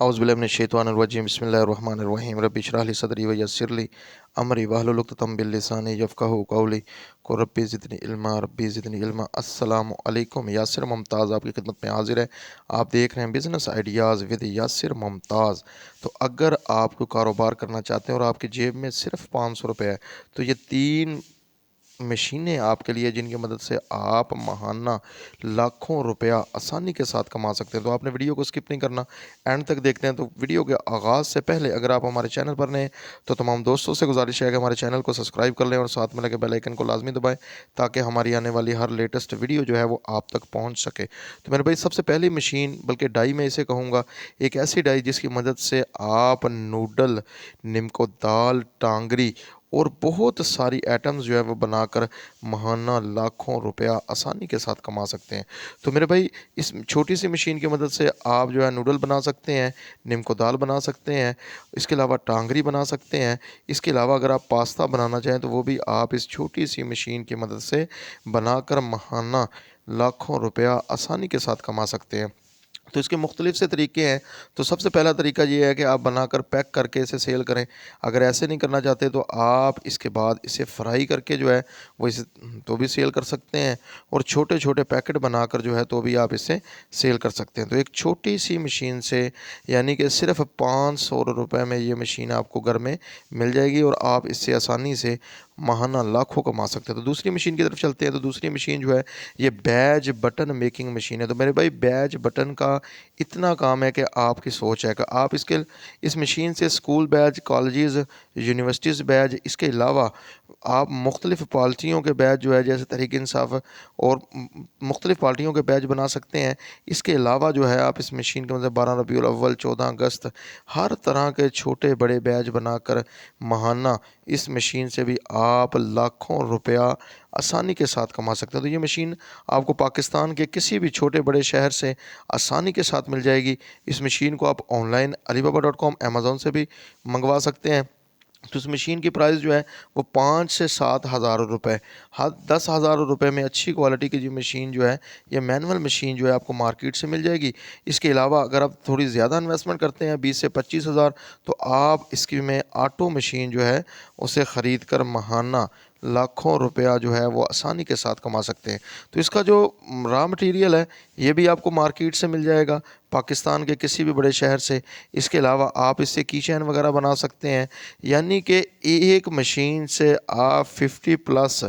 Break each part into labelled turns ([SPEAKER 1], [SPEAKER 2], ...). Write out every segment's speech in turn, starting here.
[SPEAKER 1] औज़ुबिल्लाहि बिस्मिल्लाहिर्रहमानिर्रहीम रब्बि इश्रह ली सदरी व यस्सिर ली अमरी वहलुल उक़दतम मिन लिसानी यफ़क़हू क़ौली क़ुल रब्बि ज़िदनी इल्मा। अस्सलामु अलैकुम। यासिर मुमताज़ आपकी खिदमत में हाज़िर है। आप देख रहे हैं business ideas with Yasir Mumtaz. तो अगर आप कोई कारोबार करना चाहते हैं और आपकी जेब में सिर्फ 500 रुपये है, तो ये 3 मशीनें आपके लिए, जिनकी मदद से आप माहाना लाखों रुपया आसानी के साथ कमा सकते हैं। तो आपने वीडियो को स्किप नहीं करना, एंड तक देखते हैं। तो वीडियो के आगाज़ से पहले अगर आप हमारे चैनल पर नए हैं तो तमाम दोस्तों से गुजारिश है कि हमारे चैनल को सब्सक्राइब कर लें और साथ में लगे बेल आइकन को लाजमी दबाएं, ताकि हमारी आने वाली हर लेटेस्ट वीडियो जो है वो आप तक पहुँच सके। तो मेरे भाई, सबसे पहली मशीन, बल्कि डाई मैं इसे कहूँगा, एक ऐसी डाई जिसकी मदद से आप नूडल, निम्को दाल, टांगरी और बहुत सारी आइटम्स जो है वो बनाकर माहाना लाखों रुपया आसानी के साथ कमा सकते हैं। तो मेरे भाई, इस छोटी सी मशीन की मदद से आप जो है नूडल बना सकते हैं, निम्को दाल बना सकते हैं, इसके अलावा टांगरी बना सकते हैं। इसके अलावा अगर आप पास्ता बनाना चाहें तो वो भी आप इस छोटी सी मशीन की मदद से बनाकर माहाना लाखों रुपया आसानी के साथ कमा सकते हैं। तो इसके मुख्तलिफ से तरीके हैं। तो सबसे पहला तरीका ये है कि आप बनाकर पैक करके इसे सेल करें। अगर ऐसे नहीं करना चाहते तो आप इसके बाद इसे फ्राई करके जो है वो इसे तो भी सेल कर सकते हैं, और छोटे छोटे पैकेट बनाकर जो है तो भी आप इसे सेल कर सकते हैं। तो एक छोटी सी मशीन से, यानी कि सिर्फ 500 रुपये में ये मशीन आपको घर में मिल जाएगी और आप इससे आसानी से माहाना लाखों कमा सकते हैं। तो दूसरी मशीन की तरफ चलते हैं। तो दूसरी मशीन जो है ये बैज बटन मेकिंग मशीन है। तो मेरे भाई, बैज बटन का इतना काम है कि आपकी सोच है कि आप इस मशीन से school badge, colleges, universities badge, इसके अलावा आप मुख्तलिफ़ पार्टियों के बैज जो है, जैसे तहरीक इंसाफ और मुख्तलिफ़ पार्टियों के बैज बना सकते हैं। इसके अलावा जो है आप इस मशीन के मतलब 12 रबीउल अव्वल, 14 अगस्त, हर तरह के छोटे बड़े बैज बनाकर माहाना इस मशीन से भी आप लाखों रुपया आसानी के साथ कमा सकते हैं। तो ये मशीन आपको पाकिस्तान के किसी भी छोटे बड़े शहर से आसानी के साथ मिल जाएगी। इस मशीन को आप ऑनलाइन alibaba.com, अमेज़ॉन से भी मंगवा सकते हैं। तो इस मशीन की प्राइस जो है वो 5 से 7 हज़ार रुपये, हाँ 10,000 रुपये में अच्छी क्वालिटी की जो मशीन जो है, ये मैनुअल मशीन जो है आपको मार्केट से मिल जाएगी। इसके अलावा अगर आप थोड़ी ज़्यादा इन्वेस्टमेंट करते हैं, 20 से 25 हज़ार, तो आप इसकी में ऑटो मशीन जो है उसे ख़रीद कर माहाना लाखों रुपया जो है वो आसानी के साथ कमा सकते हैं। तो इसका जो रॉ मटेरियल है ये भी आपको मार्केट से मिल जाएगा, पाकिस्तान के किसी भी बड़े शहर से। इसके अलावा आप इससे की चैन वगैरह बना सकते हैं, यानी कि एक मशीन से आप 50 प्लस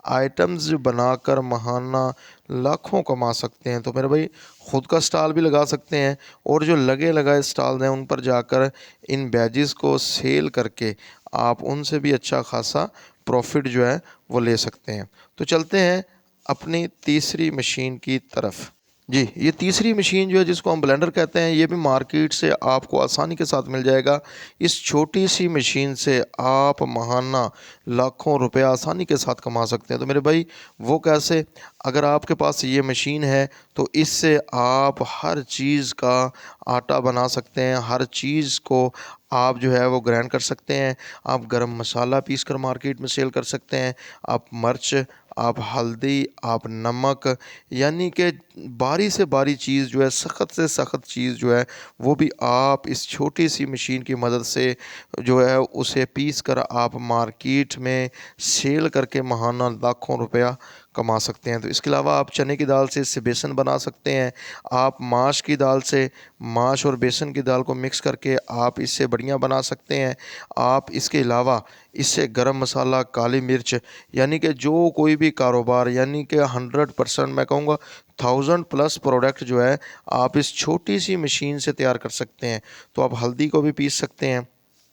[SPEAKER 1] आइटम्स बनाकर माहाना लाखों कमा सकते हैं। तो मेरे भाई, ख़ुद का स्टॉल भी लगा सकते हैं, और जो लगे लगाए स्टॉल हैं उन पर जाकर इन बैजेस को सेल करके आप उनसे भी अच्छा खासा प्रॉफिट जो है वो ले सकते हैं। तो चलते हैं अपनी तीसरी मशीन की तरफ। जी, ये तीसरी मशीन जो है, जिसको हम ब्लेंडर कहते हैं, ये भी मार्केट से आपको आसानी के साथ मिल जाएगा। इस छोटी सी मशीन से आप माहाना लाखों रुपया आसानी के साथ कमा सकते हैं। तो मेरे भाई, वो कैसे? अगर आपके पास ये मशीन है तो इससे आप हर चीज़ का आटा बना सकते हैं, हर चीज़ को आप जो है वो ग्राइंड कर सकते हैं। आप गरम मसाला पीस कर मार्केट में सेल कर सकते हैं, आप मिर्च, आप हल्दी, आप नमक, यानी कि बारी से बारी चीज़ जो है, सख्त से सख्त चीज़ जो है, वो भी आप इस छोटी सी मशीन की मदद से जो है उसे पीस कर आप मार्केट में सेल करके माहाना लाखों रुपया कमा सकते हैं। तो इसके अलावा आप चने की दाल से इससे बेसन बना सकते हैं। आप माश की दाल से, माश और बेसन की दाल को मिक्स करके आप इससे बढ़िया बना सकते हैं। आप इसके अलावा इससे गरम मसाला, काली मिर्च, यानी कि जो कोई भी कारोबार, यानी कि 100% मैं कहूँगा 1000 प्लस प्रोडक्ट जो है आप इस छोटी सी मशीन से तैयार कर सकते हैं। तो आप हल्दी को भी पीस सकते हैं।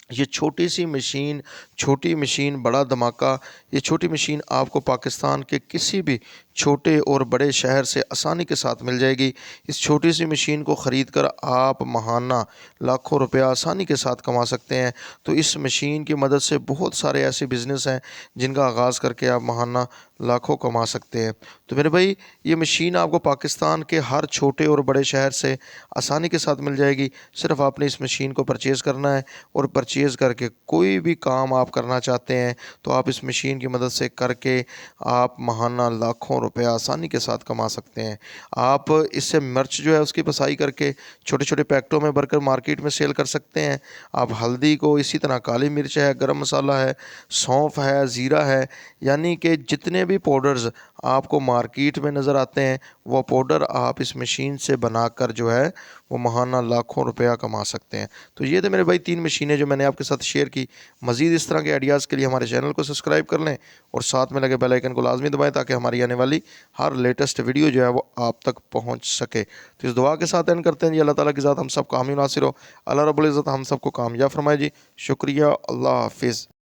[SPEAKER 1] ये छोटी सी मशीन, छोटी मशीन बड़ा धमाका। ये छोटी मशीन आपको पाकिस्तान के किसी भी छोटे और बड़े शहर से आसानी के साथ मिल जाएगी। इस छोटी सी मशीन को ख़रीद कर आप माहाना लाखों रुपया आसानी के साथ कमा सकते हैं। तो इस मशीन की मदद से बहुत सारे ऐसे बिज़नेस हैं जिनका आगाज़ करके आप माहाना लाखों कमा सकते हैं। तो मेरे भाई, ये मशीन आपको पाकिस्तान के हर छोटे और बड़े शहर से आसानी के साथ मिल जाएगी। सिर्फ़ आपने इस मशीन को परचेज़ करना है, और परचेज़ करके कोई भी काम आप करना चाहते हैं तो आप इस मशीन की मदद से करके आप माहाना लाखों रुपये आसानी के साथ कमा सकते हैं। आप इससे मिर्च जो है उसकी पिसाई करके छोटे छोटे पैकेटों में भरकर मार्केट में सेल कर सकते हैं। आप हल्दी को इसी तरह, काली मिर्च है, गरम मसाला है, सौंफ है, ज़ीरा है, यानी कि जितने भी पाउडर्स आपको मार्केट में नज़र आते हैं वो पाउडर आप इस मशीन से बनाकर जो है वो महाना लाखों रुपया कमा सकते हैं। तो ये थे मेरे भाई 3 मशीनें जो मैंने आपके साथ शेयर की। मज़ीद इस तरह के आइडियाज़ के लिए हमारे चैनल को सब्सक्राइब कर लें और साथ में लगे बेल आइकन को लाजमी दबाएं ताकि हमारी आने वाली हर लेटेस्ट वीडियो जो है वो आप तक पहुंच सके। तो इस दुआ के साथ एंड करते हैं जी। अल्लाह ताला की ज़ात हम सब कामयाब नासिर हो। अल्लाह रब्बुल इज़्ज़त हम सबको कामयाब फरमाए जी। शुक्रिया। अल्लाह हाफिज़।